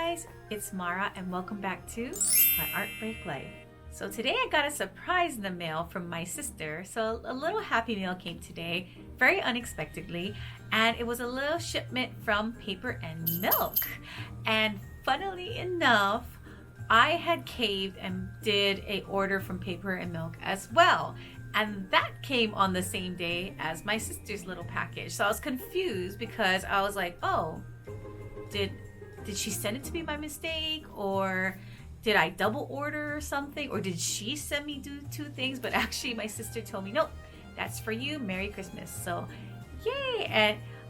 guys, it's Mara and welcome back to my Art Break Life. So today I got a surprise in the mail from my sister. So a little happy mail came today, very unexpectedly, and it was a little shipment from Paper and Milk. And funnily enough, I had caved and did a order from Paper and Milk as well. And that came on the same day as my sister's little package. So I was confused because I was like, oh, did she send it to me by mistake, or did I double order or something, or did she send me two things? But actually my sister told me, nope, that's for you, Merry Christmas. So yay.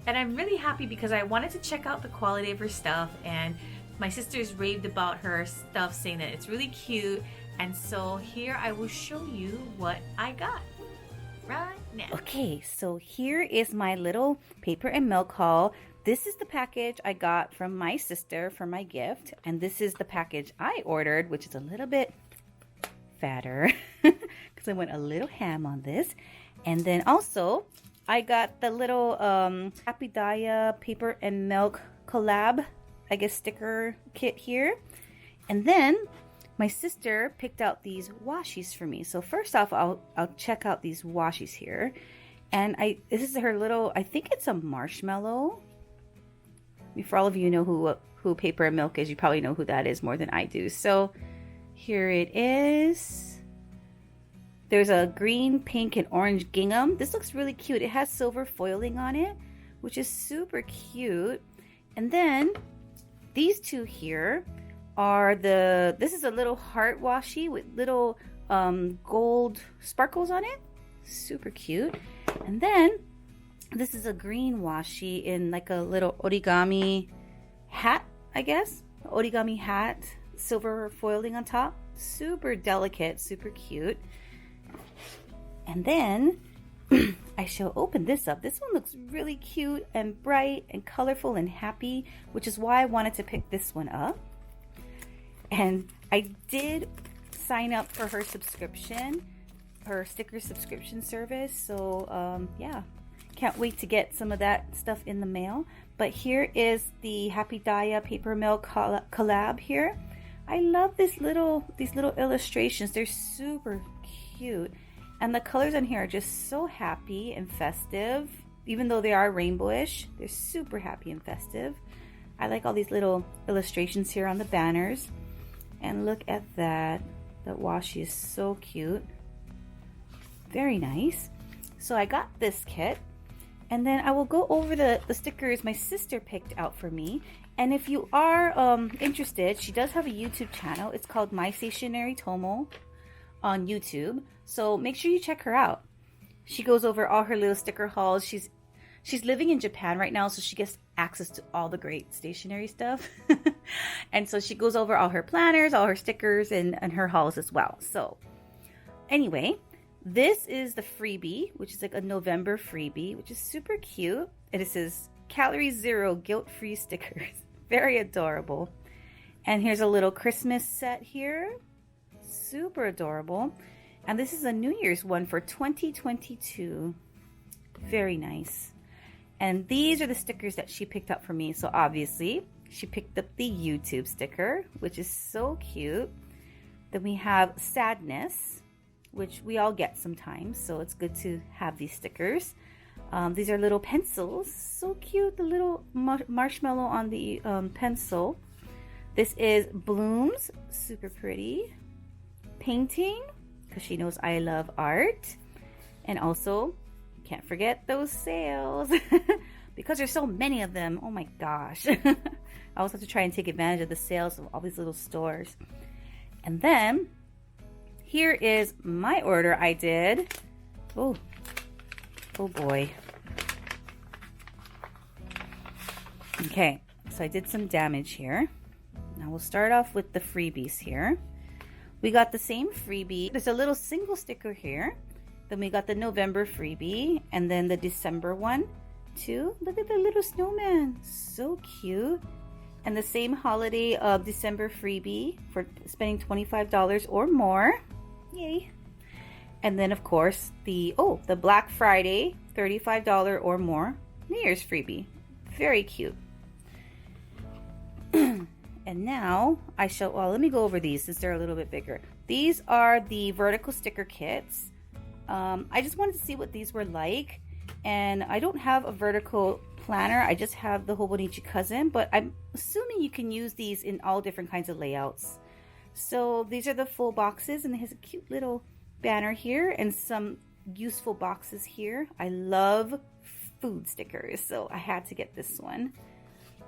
And I'm really happy because I wanted to check out the quality of her stuff, and my sister's raved about her stuff, saying that it's really cute. And so here I will show you what I got right now. Okay, so here is my little Paper and Milk haul. This is the package I got from my sister for my gift, and this is the package I ordered, which is a little bit fatter because I went a little ham on this. And then also I got the little Happy Daya Paper and Milk collab, I guess, sticker kit here. And then my sister picked out these washies for me. So first off, I'll check out these washies here. And this is her little, I think it's a marshmallow. For all of you know who Paper and Milk is, you probably know who that is more than I do. So here it is. There's a green, pink, and orange gingham. This looks really cute. It has silver foiling on it, which is super cute. And then these two here are this is a little heart washi with little gold sparkles on it. Super cute. And then this is a green washi in like a little origami hat, I guess. Origami hat, silver foiling on top. Super delicate, super cute. And then I shall open this up. This one looks really cute and bright and colorful and happy, which is why I wanted to pick this one up. And I did sign up for her subscription, her sticker subscription service. So yeah, can't wait to get some of that stuff in the mail. But here is the Happy Daya Paper Milk collab here. I love these little illustrations. They're super cute. And the colors on here are just so happy and festive. Even though they are rainbowish, they're super happy and festive. I like all these little illustrations here on the banners. And look at that. That washi is so cute. Very nice. So I got this kit. And then I will go over the stickers my sister picked out for me. And if you are interested, she does have a YouTube channel. It's called My Stationery Tomo on YouTube. So make sure you check her out. She goes over all her little sticker hauls. She's living in Japan right now, so she gets access to all the great stationery stuff. And so she goes over all her planners, all her stickers, and her hauls as well. So anyway, this is the freebie, which is like a November freebie, which is super cute. And it says Calorie Zero Guilt-Free Stickers. Very adorable. And here's a little Christmas set here. Super adorable. And this is a New Year's one for 2022. Very nice. And these are the stickers that she picked up for me. So obviously, she picked up the YouTube sticker, which is so cute. Then we have Sadness, which we all get sometimes. So it's good to have these stickers. These are little pencils. So cute. The little marshmallow on the pencil. This is Blooms. Super pretty. Painting, because she knows I love art. And also, can't forget those sales because there's so many of them. Oh my gosh. I always have to try and take advantage of the sales of all these little stores. And then here is my order I did. Oh boy. Okay, so I did some damage here. Now we'll start off with the freebies here. We got the same freebie. There's a little single sticker here. Then we got the November freebie, and then the December one too. Look at the little snowman. So cute. And the same holiday of December freebie for spending $25 or more. Yay. And then of course the Black Friday $35 or more New Year's freebie. Very cute. And now well, let me go over these since they're a little bit bigger. These are the vertical sticker kits. I just wanted to see what these were like. And I don't have a vertical planner. I just have the Hobonichi Cousin, but I'm assuming you can use these in all different kinds of layouts. So these are the full boxes, and it has a cute little banner here and some useful boxes here. I love food stickers, so I had to get this one.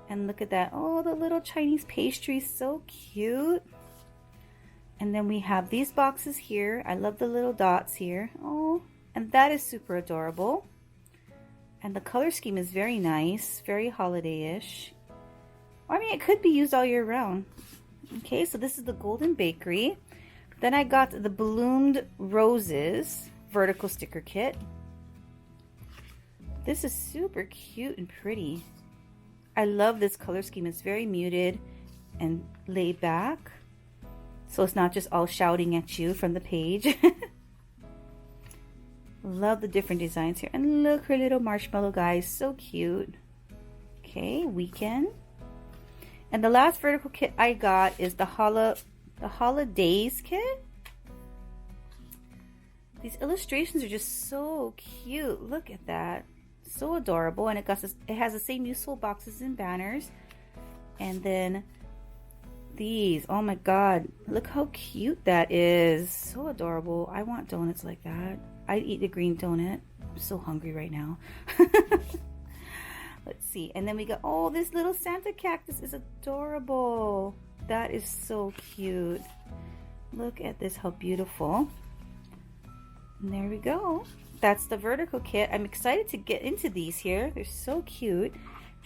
And look at that. Oh, the little Chinese pastry, so cute. And then we have these boxes here. I love the little dots here. Oh, and that is super adorable. And the color scheme is very nice, very holiday-ish. I mean, it could be used all year round. Okay, so this is the Golden Bakery. Then I got the Ballooned Roses vertical sticker kit. This is super cute and pretty. I love this color scheme. It's very muted and laid back. So it's not just all shouting at you from the page. Love the different designs here. And look, her little marshmallow guys, so cute. Okay, Weekend. And the last vertical kit I got is the Holidays kit. These illustrations are just so cute. Look at that. So adorable. And it has the same useful boxes and banners. And then these, oh my god, look how cute that is. So adorable. I want donuts like that. I'd eat a green donut. I'm so hungry right now. Let's see. And then we got, oh, this little Santa cactus is adorable. That is so cute. Look at this, how beautiful. And there we go. That's the vertical kit. I'm excited to get into these here. They're so cute.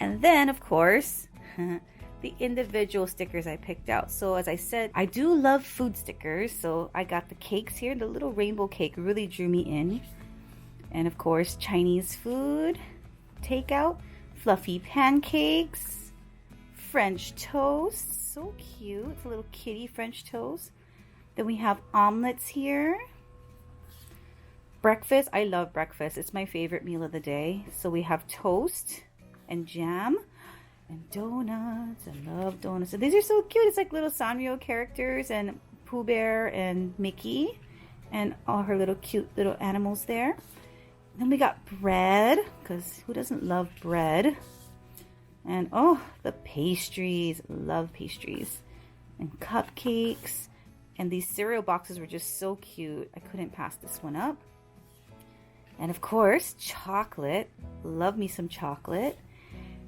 And then, of course, the individual stickers I picked out. So as I said, I do love food stickers. So I got the cakes here. The little rainbow cake really drew me in. And of course, Chinese food, takeout, fluffy pancakes, French toast. So cute. It's a little kitty French toast. Then we have omelets here. Breakfast. I love breakfast. It's my favorite meal of the day. So we have toast and jam. And donuts. I love donuts. And these are so cute. It's like little Sanrio characters and Pooh Bear and Mickey and all her little cute little animals there. Then we got bread, because who doesn't love bread? And oh, the pastries. Love pastries. And cupcakes. And these cereal boxes were just so cute. I couldn't pass this one up. And of course, chocolate. Love me some chocolate.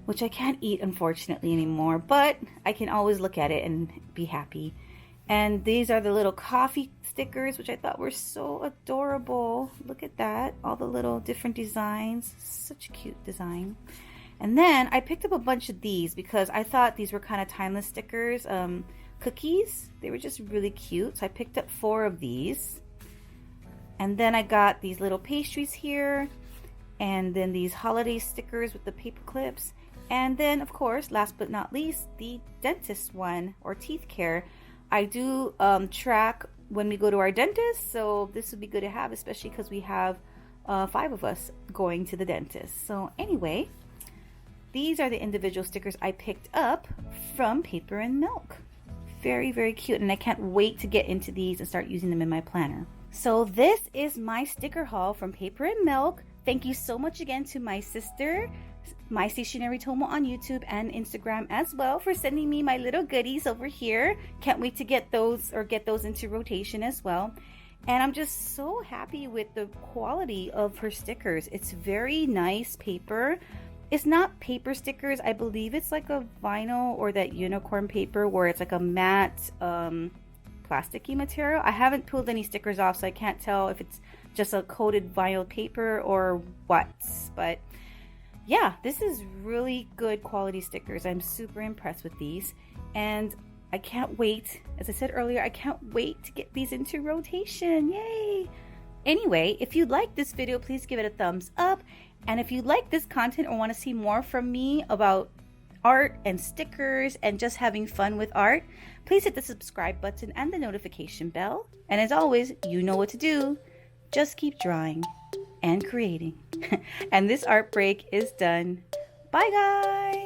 Which I can't eat, unfortunately, anymore. But I can always look at it and be happy. And these are the little coffee stickers, which I thought were so adorable. Look at that. All the little different designs. Such a cute design. And then I picked up a bunch of these because I thought these were kind of timeless stickers. Cookies. They were just really cute. So I picked up 4 of these. And then I got these little pastries here. And then these holiday stickers with the paper clips. And then, of course, last but not least, the dentist one, or teeth care. I do track when we go to our dentist, so this would be good to have, especially because we have 5 of us going to the dentist. So anyway, these are the individual stickers I picked up from Paper and Milk. Very, very cute, and I can't wait to get into these and start using them in my planner. So this is my sticker haul from Paper and Milk. Thank you so much again to my sister, my Stationery Tomo on YouTube and Instagram as well, for sending me my little goodies over here. Can't wait to get those into rotation as well. And I'm just so happy with the quality of her stickers. It's very nice paper. It's not paper stickers. I believe it's like a vinyl or that unicorn paper where it's like a matte plasticky material. I haven't peeled any stickers off, so I can't tell if it's just a coated vinyl paper or what. But yeah, this is really good quality stickers. I'm super impressed with these. And I can't wait, as I said earlier, I can't wait to get these into rotation. Yay! Anyway, if you like this video, please give it a thumbs up. And if you like this content or want to see more from me about art and stickers and just having fun with art, please hit the subscribe button and the notification bell. And as always, you know what to do. Just keep drawing and creating. And this art break is done. Bye, guys!